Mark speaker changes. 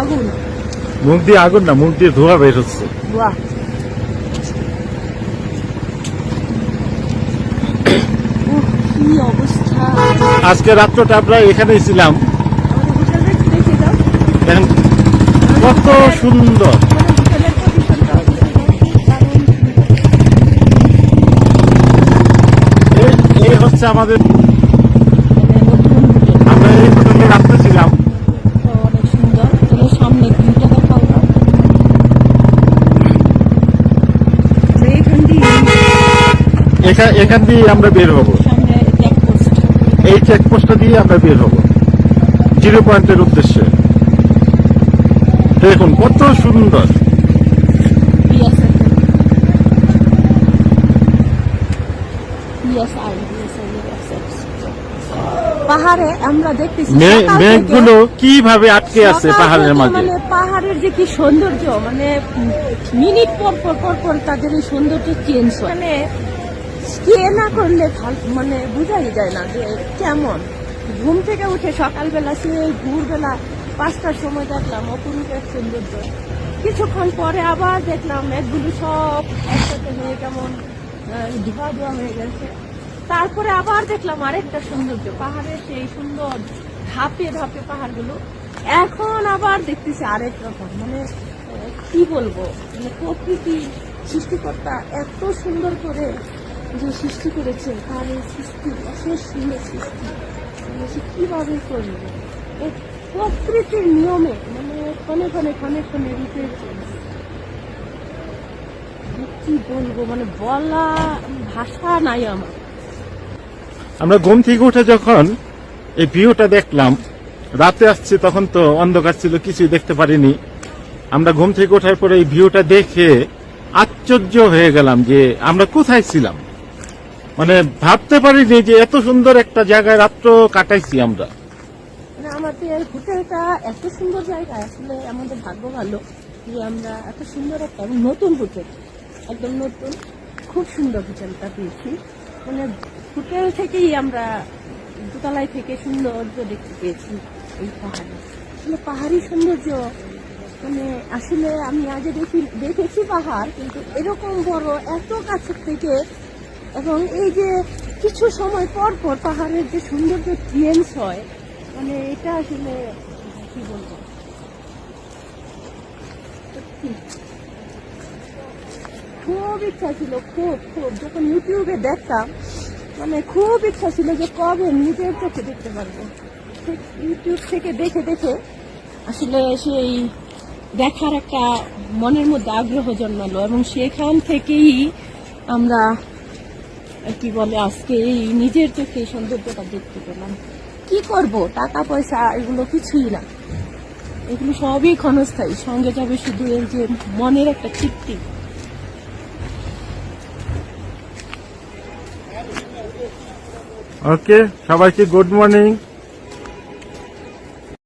Speaker 1: আগুন।
Speaker 2: মুখ দিয়ে আগুন না, মুখ দিয়ে ধোঁয়া বের হচ্ছে।
Speaker 1: বাহ, কি অবস্থা।
Speaker 2: আজকে রাত্রটা আমরা এখানেই ছিলাম।
Speaker 1: আমাদের হোটেলের দেখে দাও,
Speaker 2: দেখেন কত সুন্দর।
Speaker 1: মানে হোটেলের পজিশনটা দারুণ।
Speaker 2: এই হচ্ছে আমাদের,
Speaker 1: মানে নতুন হোটেল,
Speaker 2: আমরা এই হোটেলে রাত্রে ছিলাম।
Speaker 1: অনেক সুন্দর। তাহলে সামনে ভিউটা দেখাও না।
Speaker 2: এখান দিয়ে আমরা বের হব,
Speaker 1: সামনে চেকপোস্ট।
Speaker 2: এই চেকপোস্টটা দিয়ে আমরা বের হব 0 পয়েন্টের উদ্দেশ্যে। দেখুন কত সুন্দর।
Speaker 1: পাহাড়ে আমরা দেখতেছি
Speaker 2: মেঘগুলো কিভাবে আটকে আছে পাহাড়ের মাঝে।
Speaker 1: মানে পাহাড়ের যে কি সৌন্দর্য, মানে মিনিট পর পর পর পর তাদের এই সৌন্দর্য চেঞ্জ হয়। মানে স্টে না করলে মানে বোঝাই যায় না যে কেমন। ঘুম থেকে উঠে সকালবেলা সে ভোরবেলা 5টার সময় দেখলাম অপরূপ এক সৌন্দর্য। কিছুক্ষণ পরে আবার দেখলাম মেঘগুলো সব একসাথে হয়ে কেমন ধোয়া ধোয়া হয়ে গেছে। তারপরে আবার দেখলাম আরেকটা সৌন্দর্য, পাহাড়ের সেই সুন্দর ধাপে ধাপে পাহাড়গুলো। এখন আবার দেখতেছি আরেক রকম। মানে কি বলবো, মানে প্রকৃতি সৃষ্টিকর্তা এত সুন্দর করে যে সৃষ্টি করেছে, তার এই সৃষ্টি অশেষ সুন্দর সৃষ্টি, মানে সে কিভাবে করবে এই প্রকৃতির নিয়মে। মানে ক্ষণে ক্ষণে ক্ষণে ক্ষণে রূপের কি বলবো, মানে বলা ভাষা নাই আমার।
Speaker 2: আমরা ঘুম থেকে উঠে যখন এই ভিউটা দেখলাম, রাতে আসছে তখন তো অন্ধকার ছিল, কিছুই দেখতে পারিনি। আমরা ঘুম থেকে ওঠার পরে এই ভিউটা দেখে আশ্চর্য হয়ে গেলাম যে আমরা কোথায় ছিলাম। মানে ভাবতে পারিনি যে এত সুন্দর একটা জায়গায় রাত্র কাটাইছি আমরা।
Speaker 1: মানে আমাদের হোটেলটা এত সুন্দর জায়গা, আসলে আমাদের ভাগ্য ভালো যে আমরা এত সুন্দর একটা নতুন হোটেল, একদম নতুন, খুব সুন্দর হোটেলটা পেয়েছি। মানে হোটেল থেকেই আমরা দোতলায় থেকে সৌন্দর্য দেখতে পেয়েছি এই পাহাড়ে। আসলে পাহাড়ি সৌন্দর্য মানে আসলে আমি আগে দেখেছি পাহাড়, কিন্তু এরকম বড় এত কাছের থেকে। এবং এই যে কিছু সময় পর পর পাহাড়ের যে সৌন্দর্য চেঞ্জ হয়, মানে এটা আসলে কি বলবো, খুব ইচ্ছা ছিল, খুব খুব যখন ইউটিউবে দেখতাম, মানে খুব ইচ্ছা ছিল যে কবে নিজের চোখে দেখতে পারবো। ইউটিউব থেকে দেখে দেখে আসলে সেই দেখার একটা মনের মধ্যে আগ্রহ জন্মালো, এবং সেখান থেকেই আমরা কি বলে আজকে এই নিজের চোখে এই সৌন্দর্যটা দেখতে পেলাম। কি করব, টাকা পয়সা এগুলো কিছুই না, এগুলো সবই ক্ষণস্থায়ী। সঙ্গে যাবে শুধু এই যে মনের একটা তৃপ্তি।
Speaker 2: ওকে, সবাইকে গুড মর্নিং।